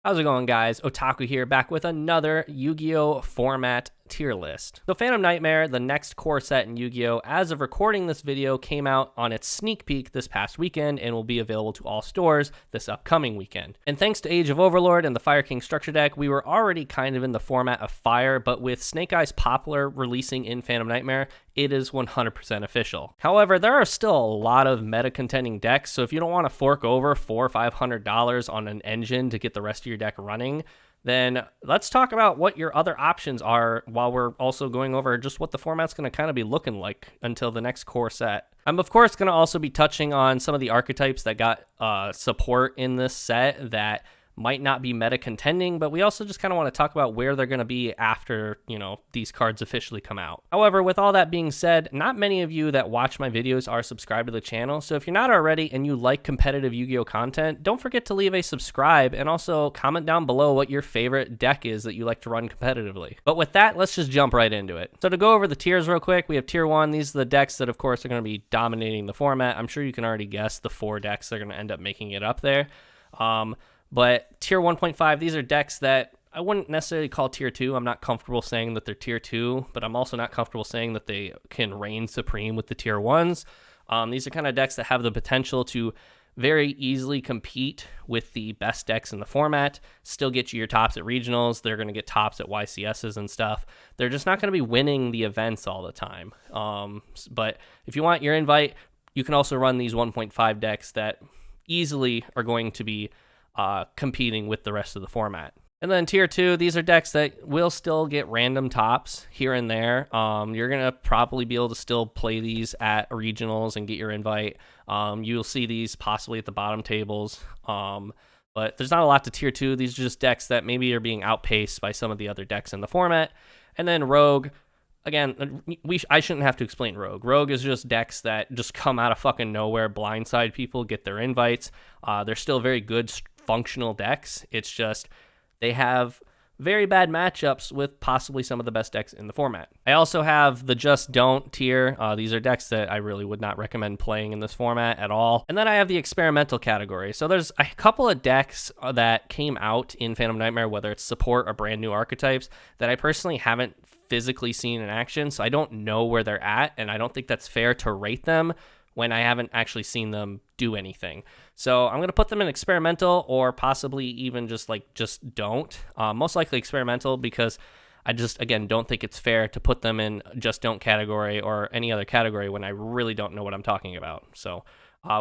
How's it going, guys? Otaku here, back with another Yu-Gi-Oh! Format tier list. So Phantom Nightmare, the next core set in Yu-Gi-Oh! As of recording this video, came out on its sneak peek this past weekend and will be available to all stores this upcoming weekend. And thanks to Age of Overlord and the Fire King structure deck, we were already kind of in the format of Fire, but with Snake Eyes Poplar releasing in Phantom Nightmare, it is 100% official. However, there are still a lot of meta contending decks, so if you don't want to fork over $400 or $500 on an engine to get the rest of your deck running, then let's talk about what your other options are while we're also going over just what the format's going to kind of be looking like until the next core set. I'm, of course, going to also be touching on some of the archetypes that got support in this set that might not be meta contending, but we also just kind of want to talk about where they're going to be after, these cards officially come out. However, with all that being said, not many of you that watch my videos are subscribed to the channel, so if you're not already and you like competitive Yu-Gi-Oh content, don't forget to leave a subscribe and also comment down below what your favorite deck is that you like to run competitively. But with that, let's just jump right into it. So to go over the tiers real quick, we have tier 1. These are the decks that, of course, are going to be dominating the format. I'm sure you can already guess the 4 decks that are going to end up making it up there. But tier 1.5, these are decks that I wouldn't necessarily call tier 2. I'm not comfortable saying that they're tier 2, but I'm also not comfortable saying that they can reign supreme with the tier 1s. These are kind of decks that have the potential to very easily compete with the best decks in the format, still get you your tops at regionals. They're going to get tops at YCSs and stuff. They're just not going to be winning the events all the time. But if you want your invite, you can also run these 1.5 decks that easily are going to be competing with the rest of the format. And then tier 2, these are decks that will still get random tops here and there. You're going to probably be able to still play these at regionals and get your invite. You'll see these possibly at the bottom tables. But there's not a lot to tier 2. These are just decks that maybe are being outpaced by some of the other decks in the format. And then Rogue, again, I shouldn't have to explain Rogue. Rogue is just decks that just come out of fucking nowhere, blindside people, get their invites. They're still very good functional decks. It's just they have very bad matchups with possibly some of the best decks in the format. I also have the Just Don't tier. These are decks that I really would not recommend playing in this format at all. And then I have the experimental category. So there's a couple of decks that came out in Phantom Nightmare, whether it's support or brand new archetypes, that I personally haven't physically seen in action, so I don't know where they're at, and I don't think that's fair to rate them when I haven't actually seen them do anything. So I'm going to put them in experimental, or possibly even just don't. Most likely experimental, because I just, again, don't think it's fair to put them in just don't category or any other category when I really don't know what I'm talking about. So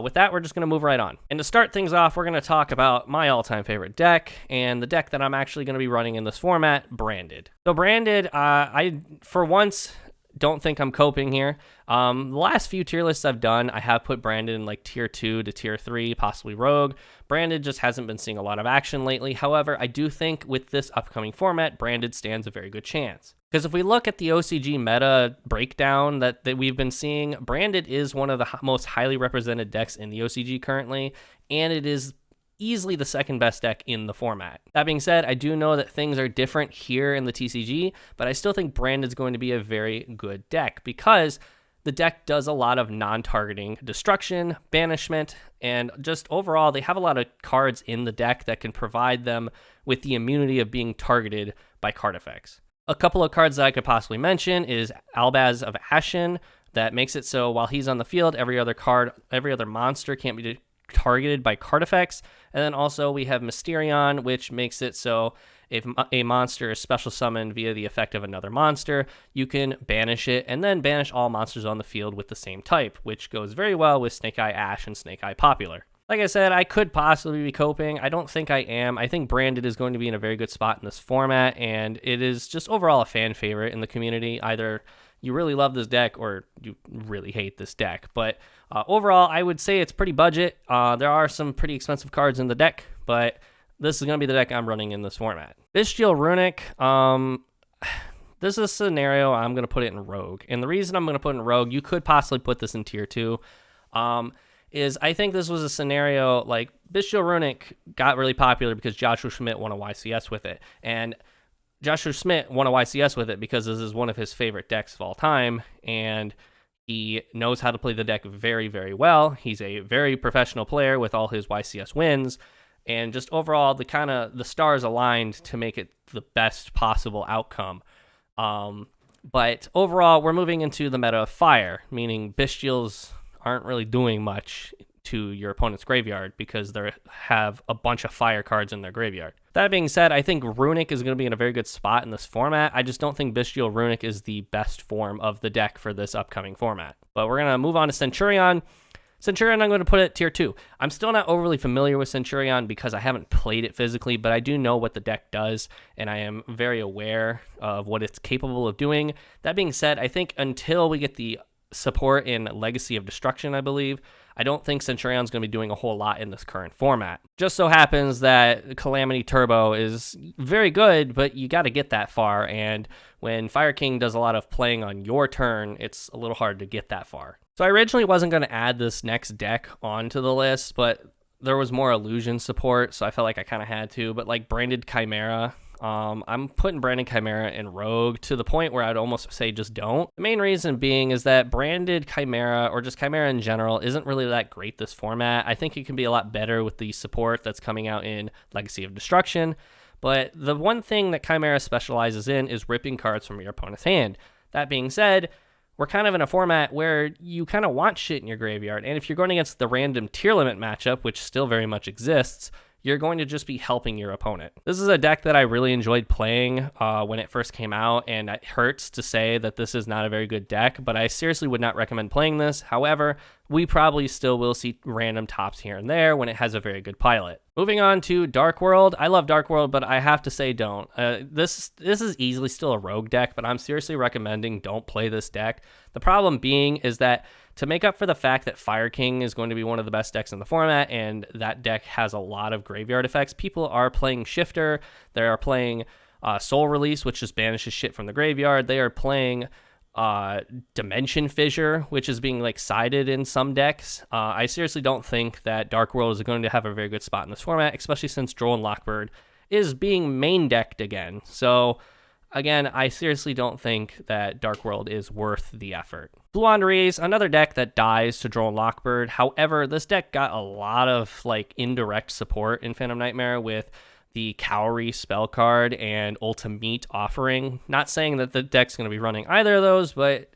with that, we're just going to move right on. And to start things off, we're going to talk about my all-time favorite deck, and the deck that I'm actually going to be running in this format, Branded. So Branded, I, for once, don't think I'm coping here. The last few tier lists I've done, I have put Branded in like tier 2 to tier 3, possibly Rogue. Branded just hasn't been seeing a lot of action lately. However, I do think with this upcoming format, Branded stands a very good chance. Because if we look at the OCG meta breakdown that we've been seeing, Branded is one of the most highly represented decks in the OCG currently, and it is easily the second best deck in the format. That being said, I do know that things are different here in the TCG, but I still think Branded is going to be a very good deck because the deck does a lot of non-targeting destruction, banishment, and just overall, they have a lot of cards in the deck that can provide them with the immunity of being targeted by card effects. A couple of cards that I could possibly mention is Albaz of Ashen, that makes it so while he's on the field, every other monster can't be targeted by card effects. And then also we have Mysterion, which makes it so if a monster is special summoned via the effect of another monster, you can banish it and then banish all monsters on the field with the same type, which goes very well with Snake Eye Ash and Snake Eye Popular. Like I said, I could possibly be coping. I don't think I am. I think Branded is going to be in a very good spot in this format, and it is just overall a fan favorite in the community. Either you really love this deck or you really hate this deck. But overall, I would say it's pretty budget. There are some pretty expensive cards in the deck, but this is going to be the deck I'm running in this format. Bestial Runic, this is a scenario I'm going to put it in Rogue. And the reason I'm going to put it in Rogue, you could possibly put this in Tier 2, is I think this was a scenario like Bestial Runic got really popular because Joshua Schmidt won a YCS with it. And Joshua Schmidt won a YCS with it because this is one of his favorite decks of all time, and he knows how to play the deck very, very well. He's a very professional player with all his YCS wins, and just overall the stars aligned to make it the best possible outcome. But overall, we're moving into the meta of fire, meaning bestials aren't really doing much to your opponent's graveyard because they have a bunch of fire cards in their graveyard. That being said, I think Runic is going to be in a very good spot in this format. I just don't think Bestial Runic is the best form of the deck for this upcoming format. But we're going to move on to Centurion. Centurion, I'm going to put it tier 2. I'm still not overly familiar with Centurion because I haven't played it physically, but I do know what the deck does, and I am very aware of what it's capable of doing. That being said, I think until we get the support in Legacy of Destruction, I believe, I don't think Centurion's going to be doing a whole lot in this current format. Just so happens that Calamity Turbo is very good, but you got to get that far, and when Fire King does a lot of playing on your turn, it's a little hard to get that far. So I originally wasn't going to add this next deck onto the list, but there was more illusion support, so I felt like I kind of had to. But like Branded Chimera, I'm putting Branded Chimera in Rogue to the point where I'd almost say just don't. The main reason being is that Branded Chimera, or just Chimera in general, isn't really that great this format. I think it can be a lot better with the support that's coming out in Legacy of Destruction. But the one thing that Chimera specializes in is ripping cards from your opponent's hand. That being said, we're kind of in a format where you kind of want shit in your graveyard. And if you're going against the random tier limit matchup, which still very much exists, you're going to just be helping your opponent. This is a deck that I really enjoyed playing when it first came out, and it hurts to say that this is not a very good deck, but I seriously would not recommend playing this. However, we probably still will see random tops here and there when it has a very good pilot. Moving on to Dark World. I love Dark World, but I have to say don't. This is easily still a rogue deck, but I'm seriously recommending don't play this deck. The problem being is that to make up for the fact that Fire King is going to be one of the best decks in the format, and that deck has a lot of graveyard effects, people are playing Shifter, they are playing Soul Release, which just banishes shit from the graveyard, they are playing Dimension Fissure, which is being like sided in some decks. I seriously don't think that Dark World is going to have a very good spot in this format, especially since Droll and Lockbird is being main decked again. So again, I seriously don't think that Dark World is worth the effort. Blue Andres, another deck that dies to Droll and Lockbird. However, this deck got a lot of like indirect support in Phantom Nightmare with the Cowrie spell card and Ultimate offering. Not saying that the deck's going to be running either of those, but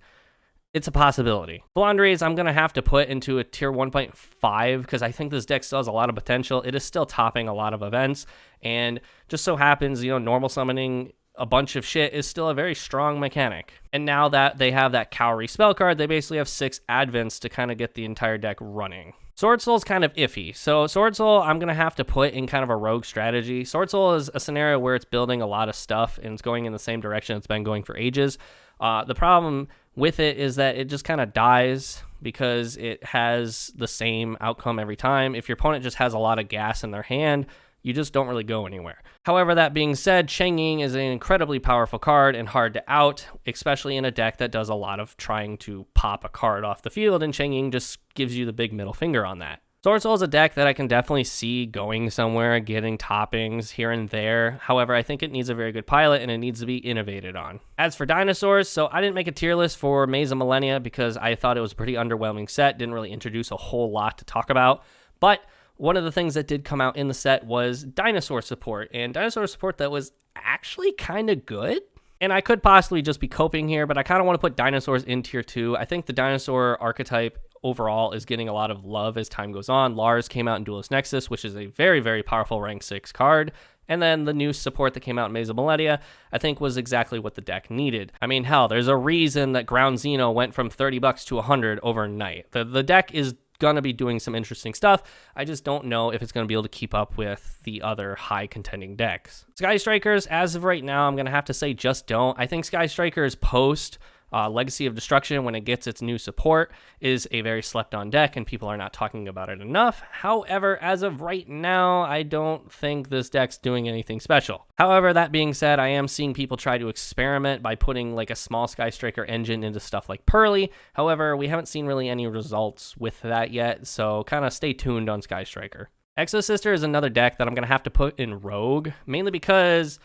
it's a possibility. Blue Andres, I'm going to have to put into a tier 1.5 because I think this deck still has a lot of potential. It is still topping a lot of events, and just so happens, normal summoning a bunch of shit is still a very strong mechanic. And now that they have that Cowrie spell card, they basically have 6 advents to kind of get the entire deck running. Sword Soul's kind of iffy. So Sword Soul, I'm going to have to put in kind of a rogue strategy. Sword Soul is a scenario where it's building a lot of stuff and it's going in the same direction it's been going for ages. The problem with it is that it just kind of dies because it has the same outcome every time. If your opponent just has a lot of gas in their hand, you just don't really go anywhere. However, that being said, Chang'e is an incredibly powerful card and hard to out, especially in a deck that does a lot of trying to pop a card off the field, and Chang'e just gives you the big middle finger on that. Sword Soul is a deck that I can definitely see going somewhere, getting toppings here and there. However, I think it needs a very good pilot and it needs to be innovated on. As for dinosaurs, so I didn't make a tier list for Maze of Millennia because I thought it was a pretty underwhelming set, didn't really introduce a whole lot to talk about, but one of the things that did come out in the set was dinosaur support, and dinosaur support that was actually kind of good. And I could possibly just be coping here, but I kind of want to put dinosaurs in tier 2. I think the dinosaur archetype overall is getting a lot of love as time goes on. Lars came out in Duelist Nexus, which is a very, very powerful rank 6 card. And then the new support that came out in Maze of Millennia, I think was exactly what the deck needed. I mean, hell, there's a reason that Ground Xeno went from $30 to $100 overnight. The deck is going to be doing some interesting stuff. I just don't know if it's going to be able to keep up with the other high contending decks. Sky Strikers, as of right now, I'm going to have to say just don't. I think Sky Strikers post Legacy of Destruction, when it gets its new support, is a very slept on deck and people are not talking about it enough. However, as of right now, I don't think this deck's doing anything special. However, that being said, I am seeing people try to experiment by putting like a small Sky Striker engine into stuff like Pearly. However, we haven't seen really any results with that yet, so kind of stay tuned on Sky Striker. Exosister is another deck that I'm going to have to put in Rogue, mainly because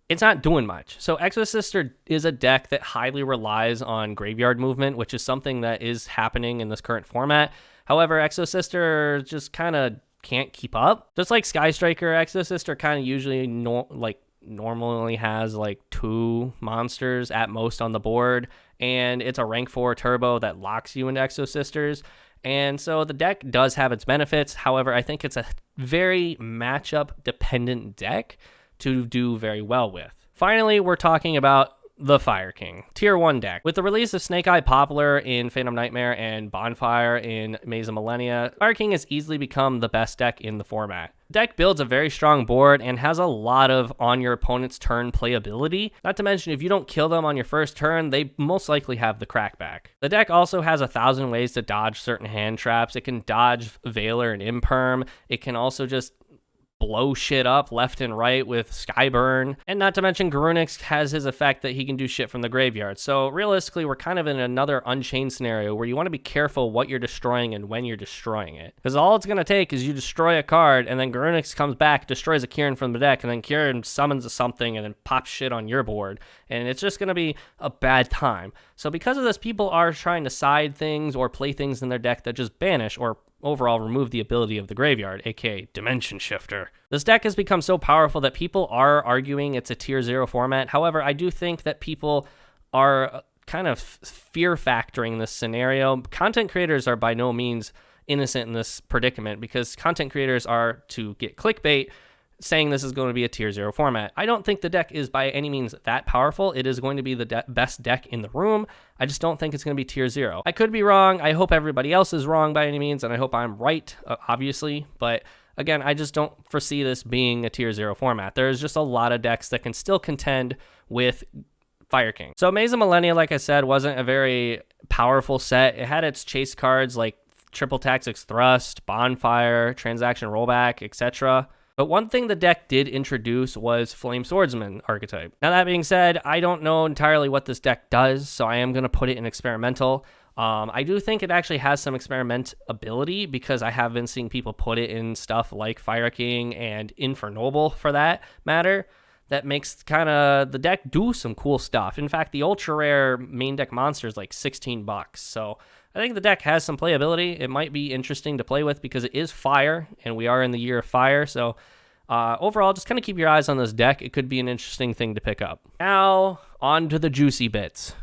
it's not doing much. So Exosister is a deck that highly relies on graveyard movement, which is something that is happening in this current format. However, Exosister just kind of can't keep up. Just like Sky Striker, Exorcist are kind of usually normally has like 2 monsters at most on the board, and it's a rank 4 turbo that locks you into Exosisters. And so the deck does have its benefits. However, I think it's a very matchup dependent deck to do very well with. Finally, we're talking about the Fire King, Tier 1 deck. With the release of Snake Eye Poplar in Phantom Nightmare and Bonfire in Maze of Millennia, Fire King has easily become the best deck in the format. The deck builds a very strong board and has a lot of on your opponent's turn playability. Not to mention, if you don't kill them on your first turn, they most likely have the crackback. The deck also has 1,000 ways to dodge certain hand traps. It can dodge Veiler and Imperm. It can also just blow shit up left and right with Skyburn. And not to mention, Garunix has his effect that he can do shit from the graveyard. So realistically, we're kind of in another Unchained scenario where you want to be careful what you're destroying and when you're destroying it. Because all it's going to take is you destroy a card, and then Garunix comes back, destroys a Kieran from the deck, and then Kieran summons something and then pops shit on your board. And it's just going to be a bad time. So because of this, people are trying to side things or play things in their deck that just banish or overall remove the ability of the graveyard, aka Dimension Shifter. This deck has become so powerful that people are arguing it's a tier 0 format. However, I do think that people are kind of fear factoring this scenario. Content creators are by no means innocent in this predicament, because content creators are to get clickbait saying this is going to be a tier 0 format. I don't think the deck is by any means that powerful. It is going to be the best deck in the room. I just don't think it's going to be tier 0. I could be wrong. I hope everybody else is wrong by any means, and I hope I'm right, obviously. But again, I just don't foresee this being a tier 0 format. There's just a lot of decks that can still contend with Fire King. So Maze of Millennia, like I said, wasn't a very powerful set. It had its chase cards like Triple Tactics Thrust, Bonfire, Transaction Rollback, etc. But one thing the deck did introduce was Flame Swordsman archetype. Now, that being said, I don't know entirely what this deck does, so I am going to put it in experimental. I do think it actually has some experiment ability, because I have been seeing people put it in stuff like Fire King and Infernoble, for that matter. That makes kind of the deck do some cool stuff. In fact, the ultra rare main deck monster is like $16. So I think the deck has some playability. It might be interesting to play with because it is fire, and we are in the year of fire. So overall, just kind of keep your eyes on this deck. It could be an interesting thing to pick up. Now, on to the juicy bits.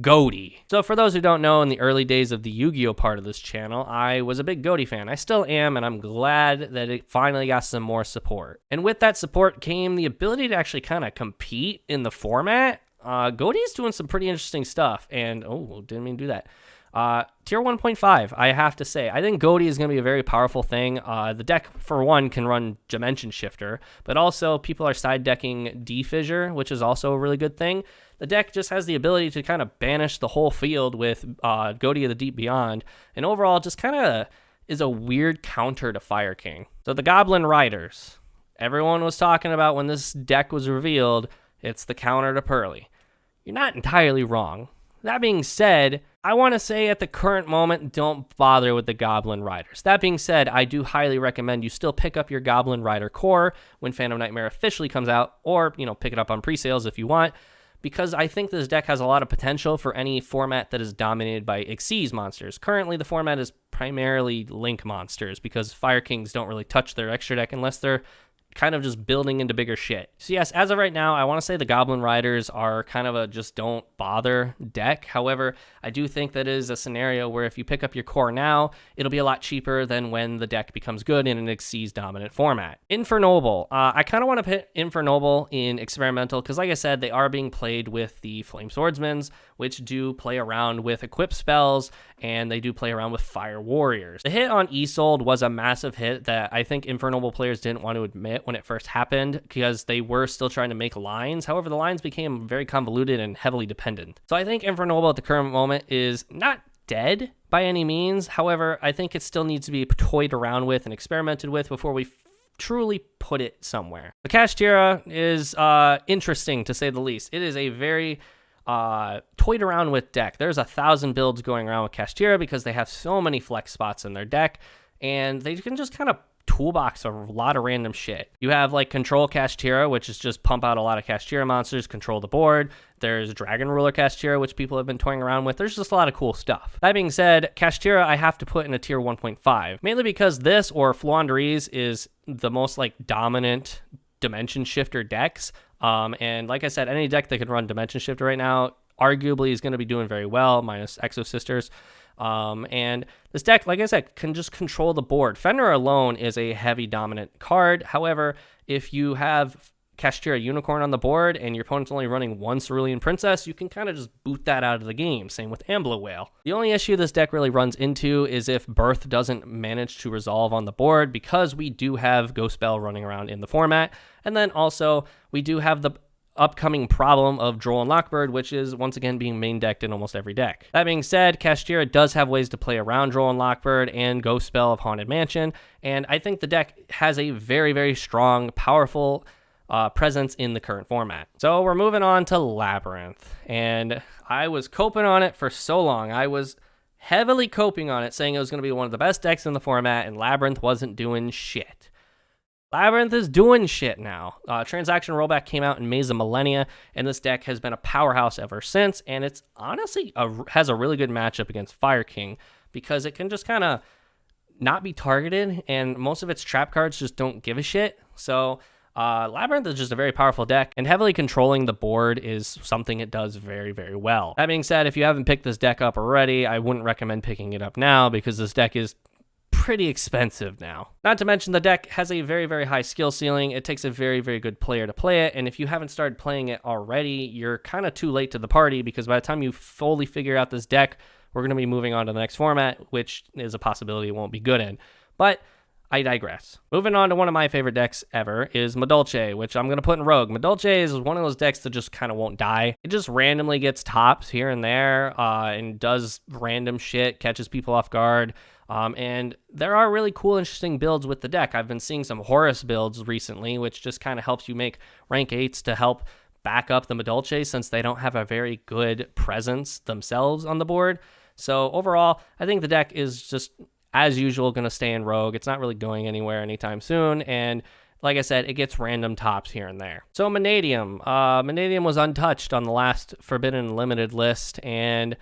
Goaty. So for those who don't know, in the early days of the Yu-Gi-Oh part of this channel, I was a big Goaty fan. I still am, and I'm glad that it finally got some more support. And with that support came the ability to actually kind of compete in the format. Goaty's doing some pretty interesting stuff, and didn't mean to do that. Tier 1.5, I have to say. I think Goaty is going to be a very powerful thing. The deck, for one, can run Dimension Shifter, but also people are side decking D-Fissure, which is also a really good thing. The deck just has the ability to kind of banish the whole field with Goaty of the Deep Beyond, and overall just kind of is a weird counter to Fire King. So the Goblin Riders. Everyone was talking about when this deck was revealed, it's the counter to Pearly. You're not entirely wrong. That being said, I want to say at the current moment, don't bother with the Goblin Riders. That being said, I do highly recommend you still pick up your Goblin Rider core when Phantom Nightmare officially comes out, or, pick it up on pre-sales if you want, because I think this deck has a lot of potential for any format that is dominated by Xyz monsters. Currently, the format is primarily Link monsters, because Fire Kings don't really touch their extra deck unless they're kind of just building into bigger shit. So yes, as of right now, I want to say the Goblin Riders are kind of a just don't bother deck. However, I do think that is a scenario where if you pick up your core now, it'll be a lot cheaper than when the deck becomes good in an Xyz dominant format. Infernoble. I kind of want to put Infernoble in experimental because, like I said, they are being played with the Flame Swordsmans, which do play around with equip spells, and they do play around with Fire Warriors. The hit on Isolde was a massive hit that I think Infernoble players didn't want to admit when it first happened because they were still trying to make lines. However, the lines became very convoluted and heavily dependent. So I think Infernoble at the current moment is not dead by any means. However, I think it still needs to be toyed around with and experimented with before we truly put it somewhere. The Kashtira is interesting to say the least. It is a very toyed around with deck. There's 1,000 builds going around with Kashtira because they have so many flex spots in their deck, and they can just kind of toolbox of a lot of random shit. You have like Control Kashtira, which is just pump out a lot of Kashtira monsters, control the board. There's Dragon Ruler Kashtira, which people have been toying around with. There's just a lot of cool stuff. That being said, Kashtira I have to put in a tier 1.5, mainly because this or Fluandereeze is the most like dominant Dimension Shifter decks. And like I said, any deck that can run Dimension Shifter right now arguably is going to be doing very well, minus Exo Sisters. And this deck, like I said, can just control the board. Fenrir alone is a heavy dominant card. However, if you have Kashtira Unicorn on the board and your opponent's only running one Cerulean Princess, you can kind of just boot that out of the game. Same with Ambler Whale. The only issue this deck really runs into is if Birth doesn't manage to resolve on the board, because we do have Ghost Belle running around in the format. And then also we do have the upcoming problem of Droll and Lockbird, which is once again being main decked in almost every deck. That being said, Kashtira does have ways to play around Droll and Lockbird and Ghost Belle of Haunted Mansion, and I think the deck has a very, very strong, powerful presence in the current format. So we're moving on to Labyrinth, and I was coping on it for so long. I was heavily coping on it, saying it was going to be one of the best decks in the format, and Labyrinth wasn't doing shit. Labyrinth is doing shit now. Transaction Rollback came out in Maze of Millennia, and this deck has been a powerhouse ever since, and it's honestly has a really good matchup against Fire King, because it can just kind of not be targeted, and most of its trap cards just don't give a shit. So Labyrinth is just a very powerful deck, and heavily controlling the board is something it does very, very well. That being said, if you haven't picked this deck up already, I wouldn't recommend picking it up now, because this deck is pretty expensive now. Not to mention the deck has a very, very high skill ceiling. It takes a very, very good player to play it, and if you haven't started playing it already, you're kind of too late to the party, because by the time you fully figure out this deck, we're going to be moving on to the next format, which is a possibility it won't be good in. But I digress. Moving on to one of my favorite decks ever is Madolche, which I'm going to put in Rogue. Madolche is one of those decks that just kind of won't die. It just randomly gets tops here and there and does random shit, catches people off guard. And there are really cool, interesting builds with the deck. I've been seeing some Horus builds recently, which just kind of helps you make rank 8s to help back up the Madolche, since they don't have a very good presence themselves on the board. So overall, I think the deck is just, as usual, going to stay in Rogue. It's not really going anywhere anytime soon, and like I said, it gets random tops here and there. So Mannadium. Mannadium was untouched on the last Forbidden Limited list, and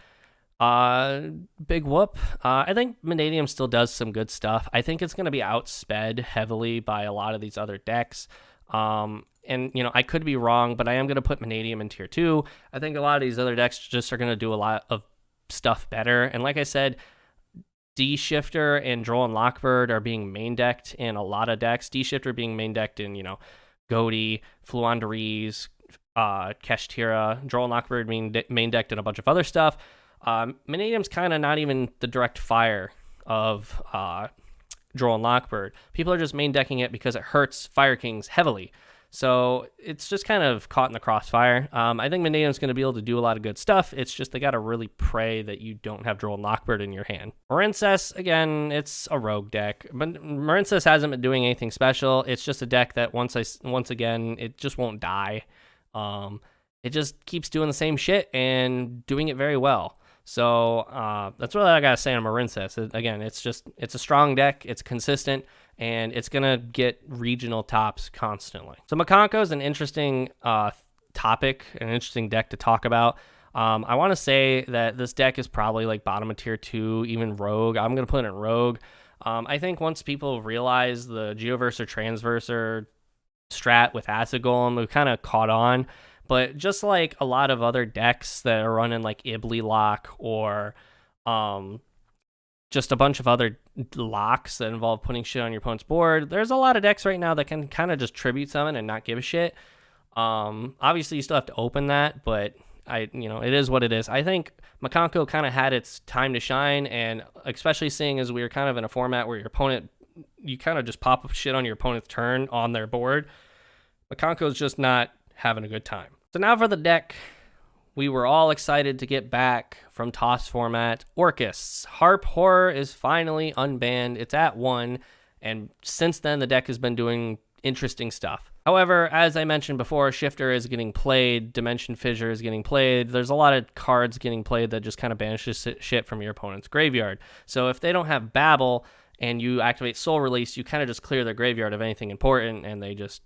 big whoop. I think Mannadium still does some good stuff. I think it's going to be outsped heavily by a lot of these other decks. And, you know, I could be wrong, but I am going to put Mannadium in tier 2. I think a lot of these other decks just are going to do a lot of stuff better. And like I said, D-Shifter and Droll and Lockbird are being main decked in a lot of decks. D-Shifter being main decked in, you know, Goaty, Fluandereeze, Kashtira, Droll and Lockbird being main decked in a bunch of other stuff. Mannadium's kind of not even the direct fire of Droll and Lockbird. People are just main decking it because it hurts Fire Kings heavily. So it's just kind of caught in the crossfire. I think Mannadium's going to be able to do a lot of good stuff. It's just they got to really pray that you don't have Droll and Lockbird in your hand. Marincess, again, it's a rogue deck. But Marincess hasn't been doing anything special. It's just a deck that once again, it just won't die. It just keeps doing the same shit and doing it very well. So that's really all I gotta say on Marincess. Again, it's a strong deck, it's consistent, and it's gonna get regional tops constantly. So Makanko is an interesting topic, an interesting deck to talk about. I want to say that this deck is probably like bottom of tier 2, even Rogue. I'm gonna put it in Rogue. I think once people realize the Geoverser Transverser strat with Acid Golem, we've kind of caught on. But just like a lot of other decks that are running like Ibli Lock or just a bunch of other locks that involve putting shit on your opponent's board, there's a lot of decks right now that can kind of just tribute summon and not give a shit. Obviously, you still have to open that, but it is what it is. I think Makanko kind of had its time to shine, and especially seeing as we were kind of in a format where you kind of just pop up shit on your opponent's turn on their board. Makanko's just not having a good time. So now for the deck we were all excited to get back from TOS format, Orcus. Harp Horror is finally unbanned. It's at 1, and since then the deck has been doing interesting stuff. However, as I mentioned before, Shifter is getting played, Dimension Fissure is getting played. There's a lot of cards getting played that just kind of banishes shit from your opponent's graveyard. So if they don't have Babel and you activate Soul Release, you kind of just clear their graveyard of anything important, and they just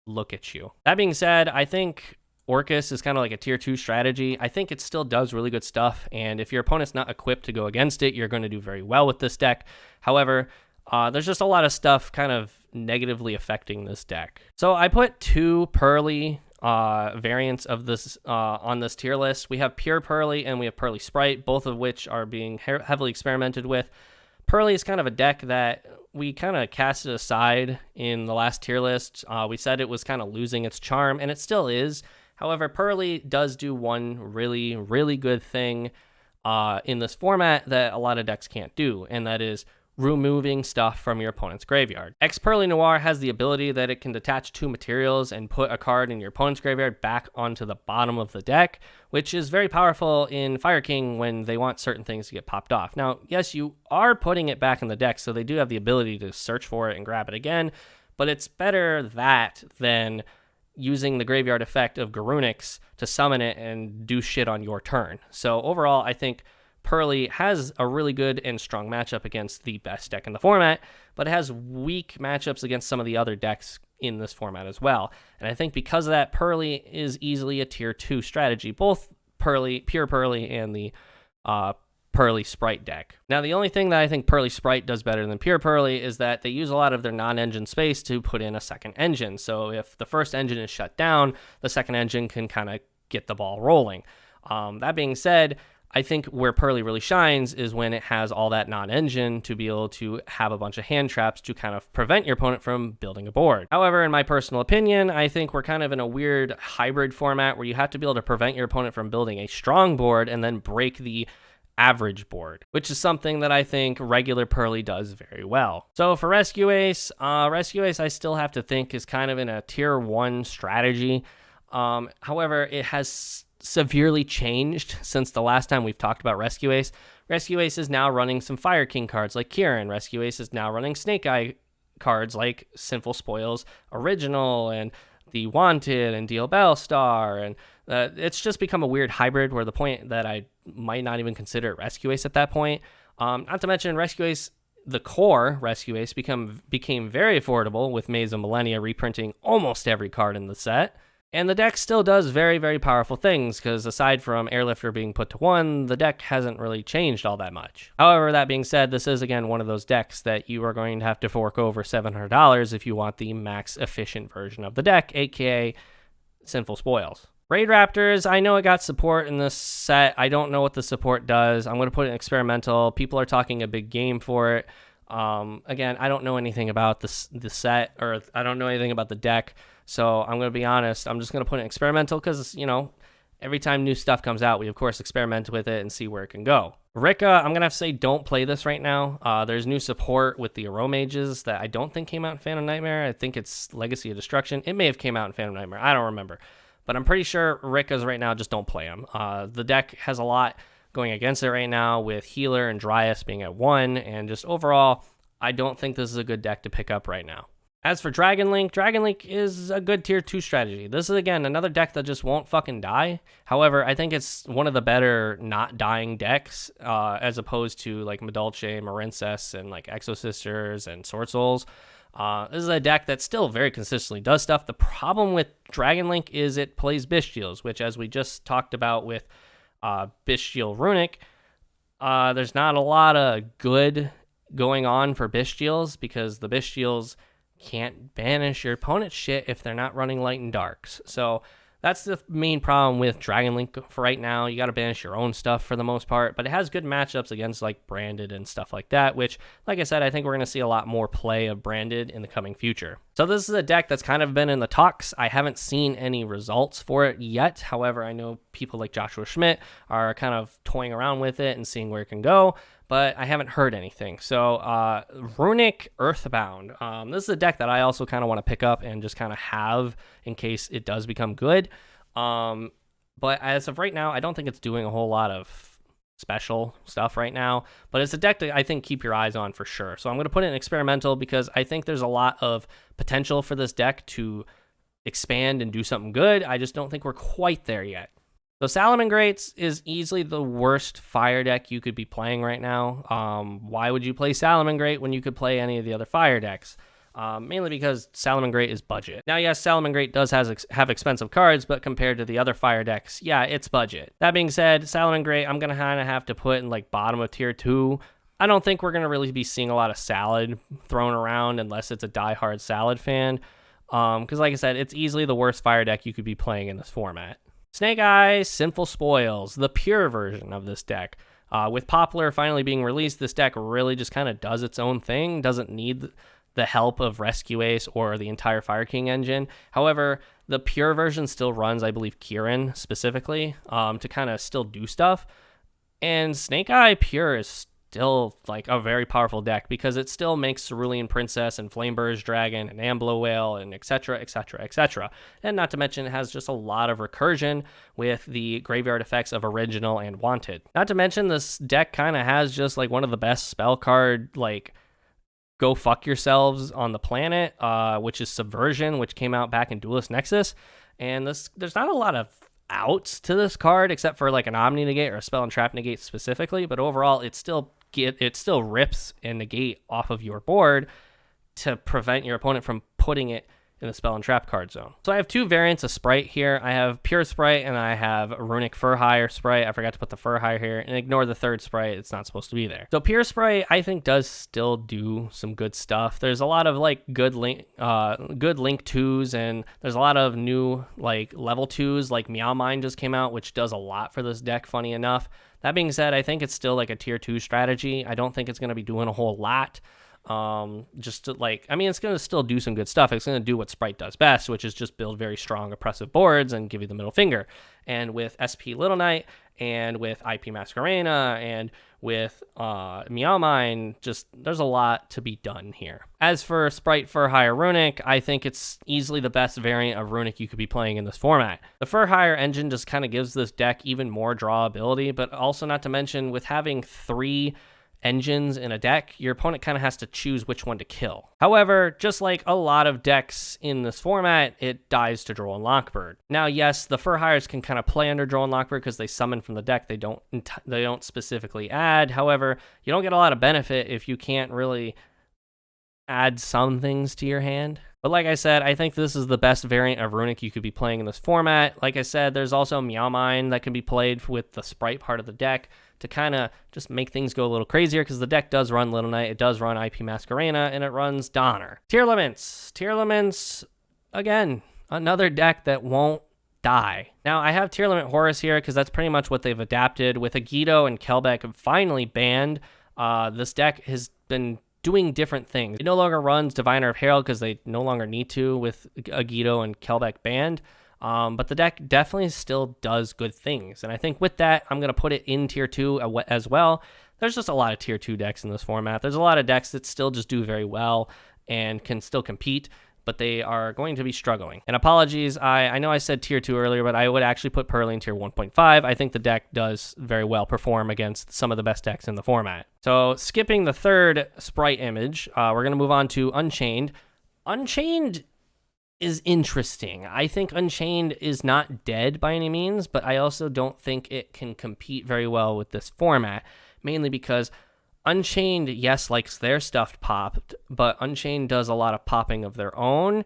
look at you. That being said, I think Orcus is kind of like a tier 2 strategy. I think it still does really good stuff, and if your opponent's not equipped to go against it, you're going to do very well with this deck. However, there's just a lot of stuff kind of negatively affecting this deck. So I put 2 Pearly variants of this on this tier list. We have Pure Pearly and we have Pearly Sprite, both of which are being heavily experimented with. Pearly is kind of a deck that we kind of casted aside in the last tier list. We said it was kind of losing its charm, and it still is. However, Pearly does do one really, really good thing in this format that a lot of decks can't do, and that is removing stuff from your opponent's graveyard. X Pearly Noir has the ability that it can detach 2 materials and put a card in your opponent's graveyard back onto the bottom of the deck, which is very powerful in Fire King when they want certain things to get popped off. Now, yes, you are putting it back in the deck, so they do have the ability to search for it and grab it again, but it's better that than using the graveyard effect of Garunix to summon it and do shit on your turn. So overall, I think Pearly has a really good and strong matchup against the best deck in the format, but it has weak matchups against some of the other decks in this format as well. And I think because of that, Pearly is easily a tier 2 strategy, both Pearly, Pure Pearly, and the Pearly Sprite deck. Now, the only thing that I think Pearly Sprite does better than Pure Pearly is that they use a lot of their non-engine space to put in a second engine. So if the first engine is shut down, the second engine can kind of get the ball rolling. That being said, I think where Pearly really shines is when it has all that non-engine to be able to have a bunch of hand traps to kind of prevent your opponent from building a board. However, in my personal opinion, I think we're kind of in a weird hybrid format where you have to be able to prevent your opponent from building a strong board and then break the average board, which is something that I think regular Pearly does very well. So for Rescue Ace I still have to think is kind of in a tier 1 strategy. However, it has severely changed since the last time we've talked about Rescue Ace. Rescue Ace is now running some Fire King cards like Kieran. Rescue Ace is now running Snake Eye cards like Sinful Spoils Original and The Wanted and Deal Bellstar, and it's just become a weird hybrid where the point that I might not even consider it Rescue Ace at that point. Not to mention Rescue Ace, the core Rescue Ace became very affordable with Maze of Millennia reprinting almost every card in the set. And the deck still does very, very powerful things, because aside from Airlifter being put to 1, the deck hasn't really changed all that much. However, that being said, this is again one of those decks that you are going to have to fork over $700 if you want the max efficient version of the deck, aka Sinful Spoils. Raid Raptors, I know it got support in this set. I don't know what the support does. I'm going to put it in experimental. People are talking a big game for it. Again, I don't know anything about the set, or I don't know anything about the deck. So I'm going to be honest, I'm just going to put it in experimental because, you know, every time new stuff comes out, we of course experiment with it and see where it can go. Rika, I'm going to have to say don't play this right now. There's new support with the Aromages that I don't think came out in Phantom Nightmare. I think it's Legacy of Destruction. It may have came out in Phantom Nightmare. I don't remember. But I'm pretty sure Rika's right now, just don't play them. The deck has a lot going against it right now with Healer and Dryas being at 1. And just overall, I don't think this is a good deck to pick up right now. As for Dragon Link is a good tier 2 strategy. This is, again, another deck that just won't fucking die. However, I think it's one of the better not dying decks, as opposed to like Madolche, Marincess, and like Exo Sisters and Sword Souls. This is a deck that still very consistently does stuff. The problem with Dragon Link is it plays Bestials, which, as we just talked about with Bestial Runic, there's not a lot of good going on for Bestials because the Bestials can't banish your opponent's shit if they're not running Light and Darks. So that's the main problem with Dragon Link for right now. You got to banish your own stuff for the most part, but it has good matchups against like Branded and stuff like that, which, like I said, I think we're going to see a lot more play of Branded in the coming future. So this is a deck that's kind of been in the talks. I haven't seen any results for it yet. However, I know people like Joshua Schmidt are kind of toying around with it and seeing where it can go, but I haven't heard anything. So Runic Earthbound. This is a deck that I also kind of want to pick up and just kind of have in case it does become good. But as of right now, I don't think it's doing a whole lot of special stuff right now. But it's a deck that I think keep your eyes on for sure. So I'm going to put it in experimental because I think there's a lot of potential for this deck to expand and do something good. I just don't think we're quite there yet. So Salamangreats is easily the worst fire deck you could be playing right now. Why would you play Salamangreat when you could play any of the other fire decks? Mainly because Salamangreat is budget. Now, yes, Salamangreat does have expensive cards, but compared to the other fire decks, yeah, it's budget. That being said, Salamangreat, I'm going to kind of have to put in like bottom of tier 2. I don't think we're going to really be seeing a lot of Salad thrown around unless it's a diehard Salad fan. Because like I said, it's easily the worst fire deck you could be playing in this format. Snake Eyes, Sinful Spoils, the pure version of this deck. With Poplar finally being released, this deck really just kind of does its own thing, doesn't need the help of Rescue Ace or the entire Fire King engine. However, the pure version still runs, I believe, Kieran specifically, to kind of still do stuff. And Snake Eye Pure is still like a very powerful deck because it still makes Cerulean Princess and Flameburst Dragon and Amblo Whale and etc, etc, etc. And not to mention it has just a lot of recursion with the graveyard effects of Original and Wanted. Not to mention this deck kind of has just like one of the best spell card like go fuck yourselves on the planet, which is Subversion, which came out back in Duelist Nexus. And there's not a lot of outs to this card except for like an Omni Negate or a Spell and Trap Negate specifically, but overall it still rips and negate off of your board to prevent your opponent from putting it in the Spell and Trap card zone. So I have two variants of Sprite here. I have Pure Sprite and I have Runic Furhire Sprite. I forgot to put the Furhire here, and ignore the third Sprite. It's not supposed to be there. So Pure Sprite I think does still do some good stuff. There's a lot of like good link 2s, and there's a lot of new like level 2s like Meow Mine just came out, which does a lot for this deck, funny enough. That being said, I think it's still like a tier 2 strategy. I don't think it's going to be doing a whole lot. It's going to still do some good stuff. It's going to do what Sprite does best, which is just build very strong oppressive boards and give you the middle finger. And with SP Little Knight and with IP Masquerena and with Meow Mine, just there's a lot to be done here. As for Sprite Furhire Runic, I think it's easily the best variant of Runic you could be playing in this format. The Furhire engine just kind of gives this deck even more drawability, but also not to mention with having 3 engines in a deck, your opponent kind of has to choose which one to kill. However, just like a lot of decks in this format, it dies to Droll and Lockbird. Now, yes, the Furhires can kind of play under Droll and Lockbird because they summon from the deck. They don't specifically add. However, you don't get a lot of benefit if you can't really add some things to your hand. But like I said, I think this is the best variant of Runic you could be playing in this format. Like I said, there's also Meow Mine that can be played with the Sprite part of the deck to kind of just make things go a little crazier because the deck does run Little Knight, it does run IP Masquerena, and it runs Donner. Tier Limits, again, another deck that won't die. Now, I have Tier Limit Horus here because that's pretty much what they've adapted. With Agido and Kelbeck finally banned, this deck has been doing different things. It no longer runs Diviner of Herald because they no longer need to with Agido and Kelbeck banned. But the deck definitely still does good things. And I think with that, I'm going to put it in tier 2 as well. There's just a lot of tier 2 decks in this format. There's a lot of decks that still just do very well and can still compete, but they are going to be struggling. And apologies, I know I said tier 2 earlier, but I would actually put Pearly in tier 1.5. I think the deck does very well perform against some of the best decks in the format. So skipping the third Sprite image, we're going to move on to Unchained. Unchained is interesting. I think Unchained is not dead by any means, but I also don't think it can compete very well with this format, mainly because Unchained, yes, likes their stuff popped, but Unchained does a lot of popping of their own,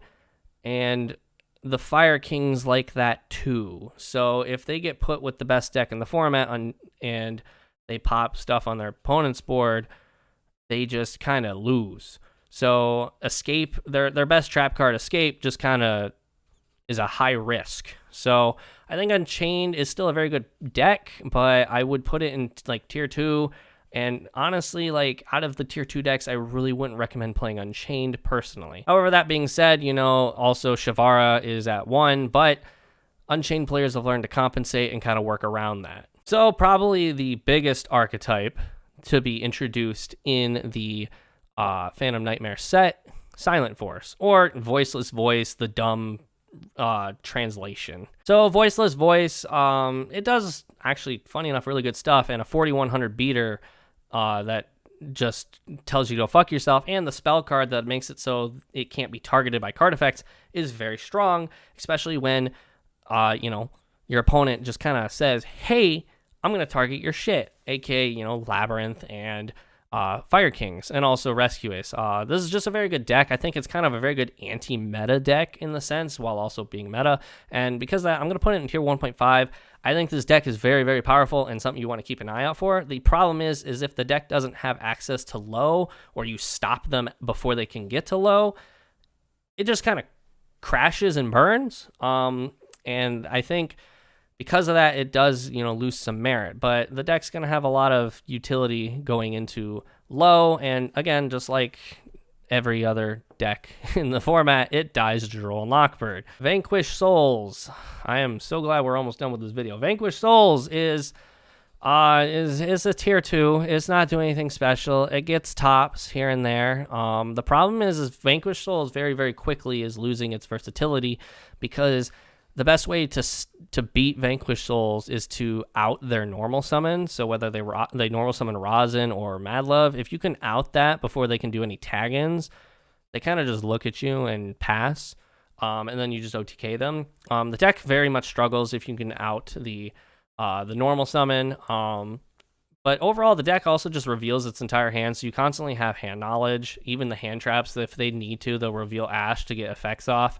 and the Fire Kings like that too. So if they get put with the best deck in the format and they pop stuff on their opponent's board, they just kind of lose. So Escape, their best trap card, Escape, just kind of is a high risk. So I think Unchained is still a very good deck, but I would put it in like tier 2. And honestly, like out of the tier 2 decks, I really wouldn't recommend playing Unchained personally. However, that being said, also Shavara is at 1, but Unchained players have learned to compensate and kind of work around that. So probably the biggest archetype to be introduced in the Phantom Nightmare set, Silent Force, or Voiceless Voice, the dumb translation. So Voiceless Voice, it does actually, funny enough, really good stuff, and a 4100 beater that just tells you to go fuck yourself, and the spell card that makes it so it can't be targeted by card effects is very strong, especially when your opponent just kind of says, hey, I'm going to target your shit, aka, you know, Labyrinth and Fire Kings, and also Rescuers. This is just a very good deck. I think it's kind of a very good anti-meta deck in the sense, while also being meta. And because of that, I'm going to put it in tier 1.5. I think this deck is very, very powerful and something you want to keep an eye out for. The problem is if the deck doesn't have access to low, or you stop them before they can get to low, it just kind of crashes and burns. And I think because of that, it does, you know, lose some merit. But the deck's going to have a lot of utility going into low. And again, just like every other deck in the format, it dies to Droll and Lockbird. Vanquish Souls. I am so glad we're almost done with this video. Vanquish Souls is a tier 2. It's not doing anything special. It gets tops here and there. The problem is Vanquish Souls very, very quickly is losing its versatility, because the best way to beat Vanquish Souls is to out their normal summon. So whether they normal summon Rosin or Madlove, if you can out that before they can do any tag-ins, they kind of just look at you and pass, and then you just OTK them. The deck very much struggles if you can out the normal summon. But overall, the deck also just reveals its entire hand, so you constantly have hand knowledge. Even the hand traps, if they need to, they'll reveal Ash to get effects off.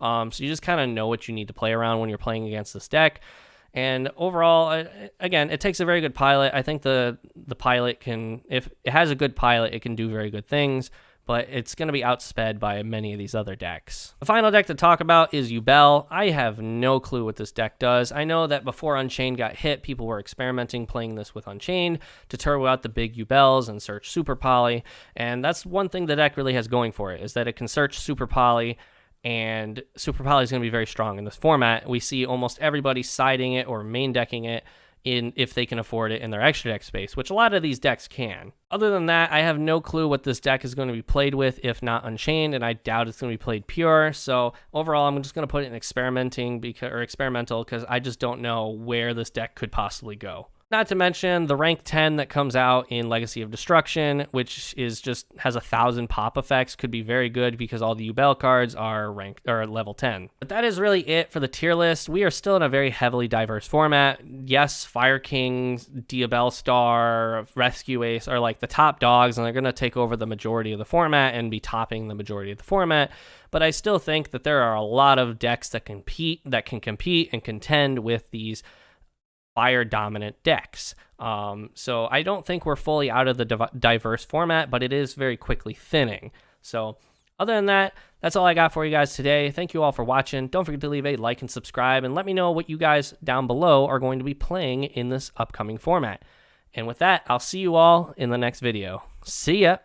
So you just kind of know what you need to play around when you're playing against this deck. And overall, again, it takes a very good pilot. I think the pilot can, if it has a good pilot, it can do very good things, but it's going to be outsped by many of these other decks. The final deck to talk about is Yubel. I have no clue what this deck does. I know that before Unchained got hit, people were experimenting playing this with Unchained to turbo out the big Yubels and search Super Poly, and that's one thing the deck really has going for it, is that it can search Super Poly, and Super Poly is going to be very strong in this format. We see almost everybody siding it or main decking it if they can afford it in their extra deck space, which a lot of these decks can. Other than that, I have no clue what this deck is going to be played with if not Unchained, and I doubt it's going to be played pure. So overall, I'm just going to put it in experimental because I just don't know where this deck could possibly go. Not to mention the rank 10 that comes out in Legacy of Destruction, which is just has 1,000 pop effects, could be very good because all the Yubel cards are ranked or level 10. But that is really it for the tier list. We are still in a very heavily diverse format. Yes, Fire Kings, Diabell Star, Rescue Ace are like the top dogs, and they're going to take over the majority of the format and be topping the majority of the format. But I still think that there are a lot of decks that can compete and contend with these fire dominant decks. So I don't think we're fully out of the diverse format, but it is very quickly thinning. So other than that, that's all I got for you guys today. Thank you all for watching. Don't forget to leave a like and subscribe, and let me know what you guys down below are going to be playing in this upcoming format. And with that, I'll see you all in the next video. See ya!